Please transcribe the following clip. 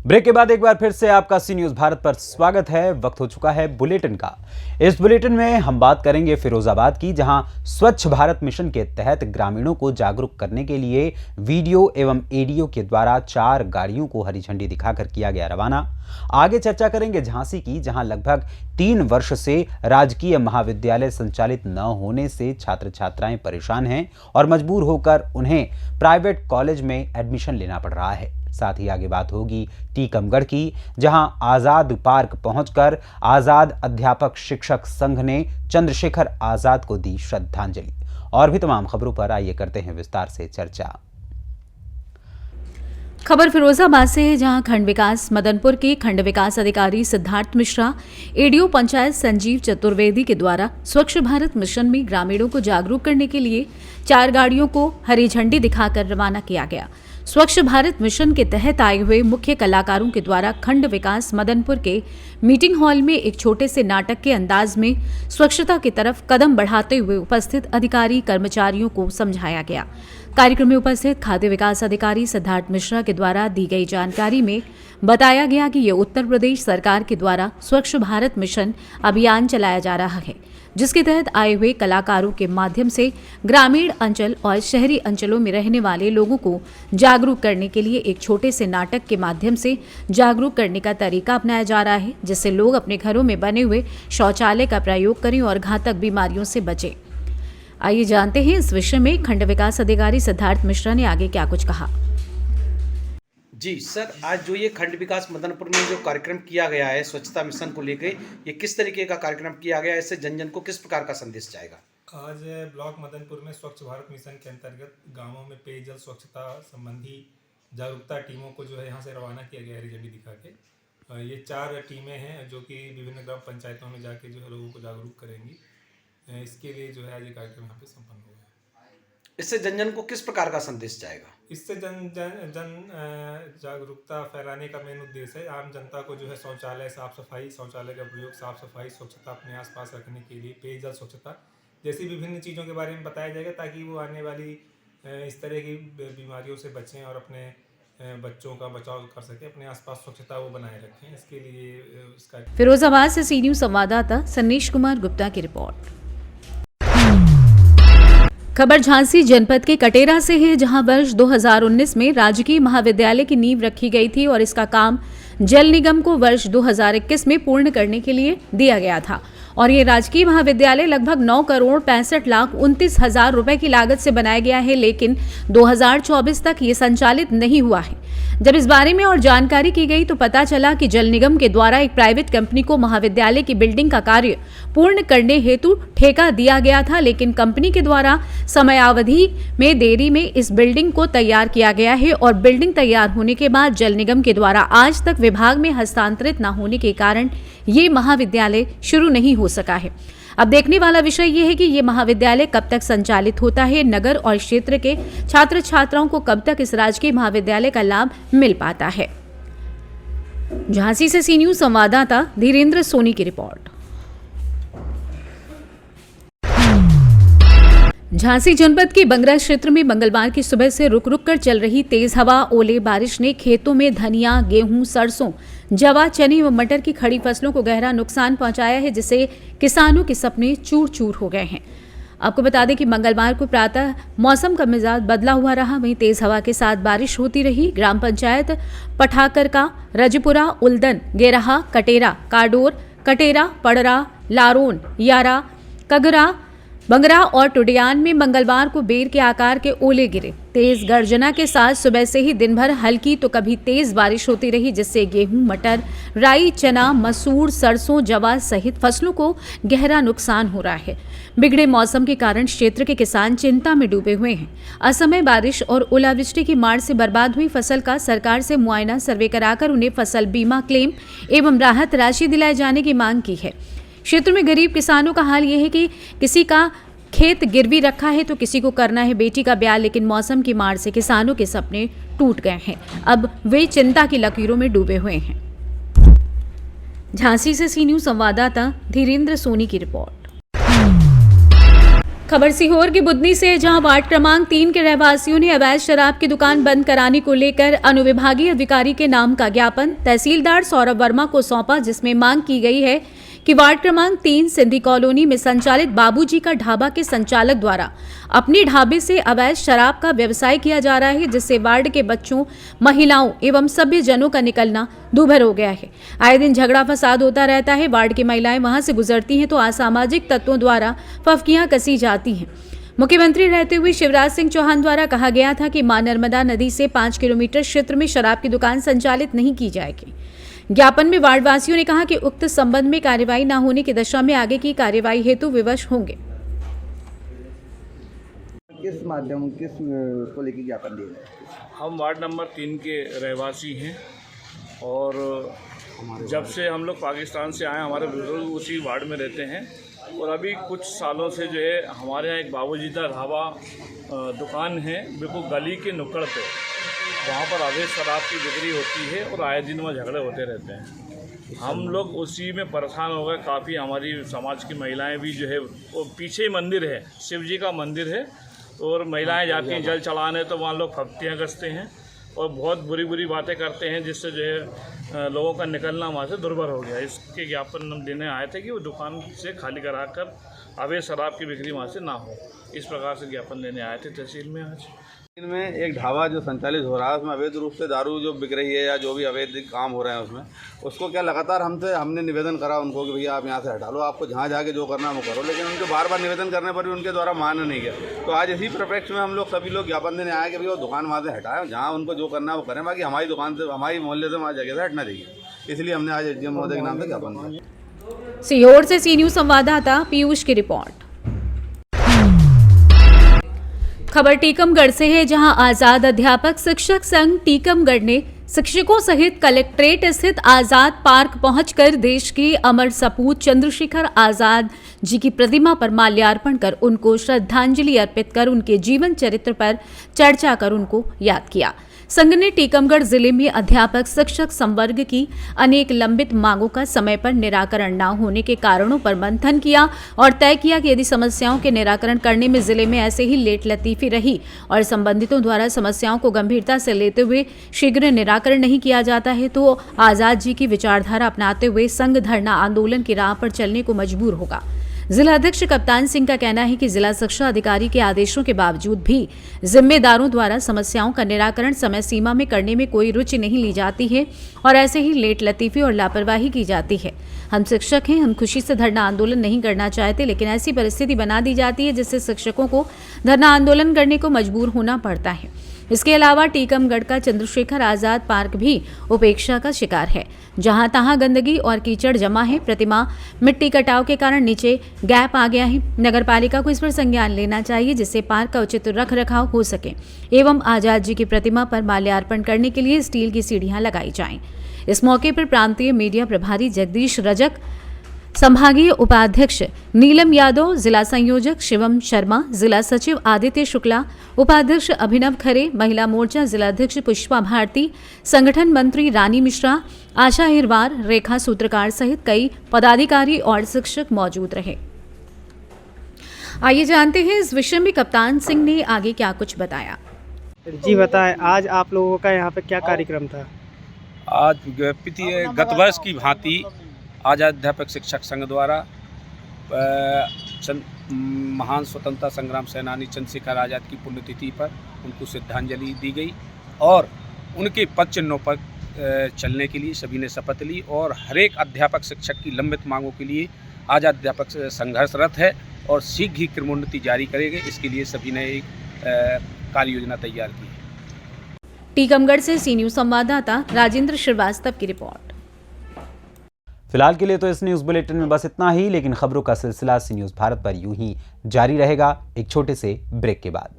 Break के बाद एक बार फिर से आपका सी न्यूज भारत पर स्वागत है। वक्त हो चुका है बुलेटिन का। इस बुलेटिन में हम बात करेंगे फिरोजाबाद की, जहां स्वच्छ भारत मिशन के तहत ग्रामीणों को जागरूक करने के लिए वीडियो एवं एडीओ के द्वारा 4 गाड़ियों को हरी झंडी दिखाकर किया गया रवाना। आगे चर्चा करेंगे झांसी की, जहां लगभग 3 वर्ष से राजकीय महाविद्यालय संचालित न होने से छात्र छात्राएं परेशान हैं और मजबूर होकर उन्हें प्राइवेट कॉलेज में एडमिशन लेना पड़ रहा है। साथ ही आगे बात होगी टीकमगढ़ की, जहां आजाद पार्क पहुंचकर आजाद अध्यापक शिक्षक संघ ने चंद्रशेखर आजाद को दी श्रद्धांजलि। और भी तमाम खबरों पर आइए करते हैं विस्तार से चर्चा। खबर फिरोजाबाद से है, जहां खंड विकास मदनपुर के खंड विकास अधिकारी सिद्धार्थ मिश्रा, एडीओ पंचायत संजीव चतुर्वेदी के द्वारा स्वच्छ भारत मिशन में ग्रामीणों को जागरूक करने के लिए 4 गाड़ियों को हरी झंडी दिखाकर रवाना किया गया। स्वच्छ भारत मिशन के तहत आए हुए मुख्य कलाकारों के द्वारा खंड विकास मदनपुर के मीटिंग हॉल में एक छोटे से नाटक के अंदाज में स्वच्छता की तरफ कदम बढ़ाते हुए उपस्थित अधिकारी कर्मचारियों को समझाया गया। कार्यक्रम में उपस्थित खाद्य विकास अधिकारी सिद्धार्थ मिश्रा के द्वारा दी गई जानकारी में बताया गया कि ये उत्तर प्रदेश सरकार के द्वारा स्वच्छ भारत मिशन अभियान चलाया जा रहा है, जिसके तहत आए हुए कलाकारों के माध्यम से ग्रामीण अंचल और शहरी अंचलों में रहने वाले लोगों को जागरूक करने के लिए एक छोटे से नाटक के माध्यम से जागरूक करने का तरीका अपनाया जा रहा है, जिससे लोग अपने घरों में बने हुए शौचालय का प्रयोग करें और घातक बीमारियों से बचें। आइए जानते हैं इस विषय में खंड विकास अधिकारी सिद्धार्थ मिश्रा ने आगे क्या कुछ कहा। जी सर, आज जो ये खंड विकास मदनपुर में जो कार्यक्रम किया गया है स्वच्छता मिशन को लेकर, ये किस तरीके का कार्यक्रम किया गया है, इससे जन जन को किस प्रकार का संदेश जाएगा? आज ब्लॉक मदनपुर में स्वच्छ भारत मिशन के अंतर्गत गांवों में पेयजल स्वच्छता संबंधी जागरूकता टीमों को जो है यहाँ से रवाना किया गया हरी झंडी दिखा के। ये 4 टीमें हैं जो कि विभिन्न ग्राम पंचायतों में जाके जो है लोगों को जागरूक करेंगी। इसके लिए जो है आज ये कार्यक्रम यहाँ पे संपन्न हुआ है। इससे जन जन को किस प्रकार का संदेश जाएगा? इससे जन जागरूकता फैलाने का मेन उद्देश्य है आम जनता को जो है शौचालय साफ सफाई, शौचालय का प्रयोग, साफ सफाई, स्वच्छता अपने आसपास रखने के लिए, पेयजल स्वच्छता जैसी विभिन्न चीज़ों के बारे में बताया जाएगा, ताकि वो आने वाली इस तरह की बीमारियों से बचें और अपने बच्चों का बचाव कर सके, अपने आसपास स्वच्छता वो बनाए रखें। इसके लिए इसका फिरोजाबाद से सी न्यूज संवाददाता सन्नीश कुमार गुप्ता की रिपोर्ट। खबर झांसी जनपद के कटेरा से है, जहां वर्ष 2019 में राजकीय महाविद्यालय की नींव रखी गई थी और इसका काम जल निगम को वर्ष 2021 में पूर्ण करने के लिए दिया गया था। और ये राजकीय महाविद्यालय लगभग 9,65,29,000 रुपए की लागत से बनाया गया है, लेकिन 2024 तक ये संचालित नहीं हुआ है। जब इस बारे में और जानकारी की गई तो पता चला कि जल निगम के द्वारा एक प्राइवेट कंपनी को महाविद्यालय की बिल्डिंग का कार्य पूर्ण करने हेतु ठेका दिया गया था, लेकिन कंपनी के द्वारा समयावधि में देरी में इस बिल्डिंग को तैयार किया गया है और बिल्डिंग तैयार होने के बाद जल निगम के द्वारा आज तक विभाग में हस्तांतरित न होने के कारण ये महाविद्यालय शुरू नहीं हो सका है। अब देखने वाला विषय ये है कि ये महाविद्यालय कब तक संचालित होता है, नगर और क्षेत्र के छात्र छात्राओं को कब तक इस राजकीय महाविद्यालय का लाभ मिल पाता है। झांसी से सी न्यूज संवाददाता धीरेन्द्र सोनी की रिपोर्ट। झांसी जनपद के बंगरा क्षेत्र में मंगलवार की सुबह से रुक रुक कर चल रही तेज हवा, ओले, बारिश ने खेतों में धनिया, गेहूं, सरसों, जवा, चने व मटर की खड़ी फसलों को गहरा नुकसान पहुंचाया है, जिससे किसानों के सपने चूर चूर हो गए हैं। आपको बता दें कि मंगलवार को प्रातः मौसम का मिजाज बदला हुआ रहा, वहीं तेज हवा के साथ बारिश होती रही। ग्राम पंचायत पठाकरका, रजपुरा, उल्दन, गेरहा, कटेरा, काडोर, कटेरा, पड़रा, लारोन, यारा, कगरा, बंगरा और टुडियान में मंगलवार को बेर के आकार के ओले गिरे। तेज गर्जना के साथ सुबह से ही दिन भर हल्की तो कभी तेज बारिश होती रही, जिससे गेहूं, मटर, राई, चना, मसूर, सरसों, जवा सहित फसलों को गहरा नुकसान हो रहा है। बिगड़े मौसम के कारण क्षेत्र के किसान चिंता में डूबे हुए हैं। असमय बारिश और ओलावृष्टि की मार से बर्बाद हुई फसल का सरकार से मुआयना सर्वे कराकर उन्हें फसल बीमा क्लेम एवं राहत राशि दिलाए जाने की मांग की है। क्षेत्र में गरीब किसानों का हाल यह है कि किसी का खेत गिरवी रखा है तो किसी को करना है बेटी का ब्याह, लेकिन मौसम की मार से किसानों के सपने टूट गए हैं। अब वे चिंता की लकीरों में डूबे हुए हैं। झांसी से सी न्यूज संवाददाता धीरेन्द्र सोनी की रिपोर्ट। खबर सीहोर की बुदनी से, जहां वार्ड क्रमांक 3 के रहवासियों ने अवैध शराब की दुकान बंद कराने को लेकर अनुविभागीय अधिकारी के नाम का ज्ञापन तहसीलदार सौरभ वर्मा को सौंपा, जिसमें मांग की गई है कि वार्ड क्रमांक 3 सिंधी कॉलोनी में संचालित बाबूजी का ढाबा के संचालक द्वारा अपने ढाबे से अवैध शराब का व्यवसाय किया जा रहा है, जिससे वार्ड के बच्चों, महिलाओं एवं सभ्य जनों का निकलना दूभर हो गया है। आए दिन झगड़ा फसाद होता रहता है। वार्ड की महिलाएं वहां से गुजरती हैं तो असामाजिक तत्वों द्वारा फफकियां कसी जाती हैं। मुख्यमंत्री रहते हुए शिवराज सिंह चौहान द्वारा कहा गया था कि मां नर्मदा नदी से 5 किलोमीटर क्षेत्र में शराब की दुकान संचालित नहीं की जाएगी। ज्ञापन में वार्डवासियों ने कहा कि उक्त संबंध में कार्यवाही न होने की दशा में आगे की कार्यवाही हेतु विवश होंगे। किस माध्यम को लेकर ज्ञापन दिया गया? हम वार्ड नंबर 3 के रहवासी हैं और जब से हम लोग पाकिस्तान से आए, हमारे बुजुर्ग उसी वार्ड में रहते हैं और अभी कुछ सालों से जो है हमारे यहाँ एक बाबूजी का ढाबा दुकान है, बिल्कुल गली के नुक्कड़ पे। वहाँ पर अवैध शराब की बिक्री होती है और आए दिन वहाँ झगड़े होते रहते हैं। हम लोग उसी में परेशान हो गए काफ़ी। हमारी समाज की महिलाएं भी जो है, वो पीछे ही मंदिर है, शिव जी का मंदिर है, और महिलाएं जाती हैं जल चढ़ाने, तो वहाँ लोग फप्तियाँ कसते हैं और बहुत बुरी बुरी बातें करते हैं, जिससे जो है लोगों का निकलना वहाँ से दुर्भर हो गया। इसके ज्ञापन हम देने आए थे कि वो दुकान से खाली करा कर अवैध शराब की बिक्री वहाँ से ना हो। इस प्रकार से ज्ञापन देने आए थे तहसील में आज। इनमें एक ढाबा जो संचालित हो रहा है, उसमें अवैध रूप से दारू जो बिक रही है या जो भी अवैध काम हो रहे हैं उसमें, उसको क्या लगातार हमने निवेदन करा उनको कि भैया आप यहाँ से हटा लो, आपको जहाँ जाके जो करना है वो करो, लेकिन उनके बार बार निवेदन करने पर भी उनके द्वारा मान्य नहीं गया। तो आज इसी परिप्रेक्ष्य में हम लोग सभी लोग ज्ञापन देने आए कि भैया वो दुकान वहाँ से हटाएं, जहाँ उनको जो करना है वो करें, बाकी हमारी दुकान से, हमारी मोहल्ले से, हमारी जगह से हटना चाहिए। इसलिए हमने आज एसडीएम महोदय के नाम से ज्ञापन दिया। सीहोर से सी न्यूज संवाददाता पीयूष की रिपोर्ट। खबर टीकमगढ़ से है, जहां आजाद अध्यापक शिक्षक संघ टीकमगढ़ ने शिक्षकों सहित कलेक्ट्रेट स्थित आजाद पार्क पहुंचकर देश के अमर सपूत चंद्रशेखर आजाद जी की प्रतिमा पर माल्यार्पण कर उनको श्रद्धांजलि अर्पित कर उनके जीवन चरित्र पर चर्चा कर उनको याद किया। संघ ने टीकमगढ़ जिले में अध्यापक शिक्षक संवर्ग की अनेक लंबित मांगों का समय पर निराकरण न होने के कारणों पर मंथन किया और तय किया कि यदि समस्याओं के निराकरण करने में जिले में ऐसे ही लेट लतीफी रही और संबंधितों द्वारा समस्याओं को गंभीरता से लेते हुए शीघ्र निराकरण नहीं किया जाता है तो आजाद जी की विचारधारा अपनाते हुए संघ धरना आंदोलन की राह पर चलने को मजबूर होगा। जिला अध्यक्ष कप्तान सिंह का कहना है कि जिला शिक्षा अधिकारी के आदेशों के बावजूद भी जिम्मेदारों द्वारा समस्याओं का निराकरण समय सीमा में करने में कोई रुचि नहीं ली जाती है और ऐसे ही लेट लतीफी और लापरवाही की जाती है। हम शिक्षक हैं, हम खुशी से धरना आंदोलन नहीं करना चाहते, लेकिन ऐसी परिस्थिति बना दी जाती है जिससे शिक्षकों को धरना आंदोलन करने को मजबूर होना पड़ता है। इसके अलावा टीकमगढ़ का चंद्रशेखर आजाद पार्क भी उपेक्षा का शिकार है, जहां तहां गंदगी और कीचड़ जमा है। प्रतिमा मिट्टी कटाव के कारण नीचे गैप आ गया है। नगरपालिका को इस पर संज्ञान लेना चाहिए जिससे पार्क का उचित रख रखाव हो सके एवं आजाद जी की प्रतिमा पर माल्यार्पण करने के लिए स्टील की सीढ़ियां लगाई जाएं। इस मौके पर प्रांतीय मीडिया प्रभारी जगदीश रजक, संभागीय उपाध्यक्ष नीलम यादव, जिला संयोजक शिवम शर्मा, जिला सचिव आदित्य शुक्ला, उपाध्यक्ष अभिनव खरे, महिला मोर्चा जिलाध्यक्ष पुष्पा भारती, संगठन मंत्री रानी मिश्रा, आशा हिरवार, रेखा सूत्रकार सहित कई पदाधिकारी और शिक्षक मौजूद रहे। आइए जानते हैं इस विषय में कप्तान सिंह ने आगे क्या कुछ बताया। जी बताएं, आज आप लोगों का यहाँ पे क्या कार्यक्रम था? आज गत वर्ष की भांति आजाद अध्यापक शिक्षक संघ द्वारा महान स्वतंत्रता संग्राम सेनानी चंद्रशेखर आज़ाद की पुण्यतिथि पर उनको श्रद्धांजलि दी गई और उनके पद चिन्हों पर चलने के लिए सभी ने शपथ ली और हर एक अध्यापक शिक्षक की लंबित मांगों के लिए आजाद अध्यापक संघर्षरत है और शीघ्र ही क्रमोन्नति जारी करेंगे। इसके लिए सभी ने एक कार्य योजना तैयार की है। टीकमगढ़ से सी न्यूज संवाददाता राजेंद्र श्रीवास्तव की रिपोर्ट। फिलहाल के लिए तो इस न्यूज बुलेटिन में बस इतना ही, लेकिन खबरों का सिलसिला सी न्यूज भारत पर यूं ही जारी रहेगा एक छोटे से ब्रेक के बाद।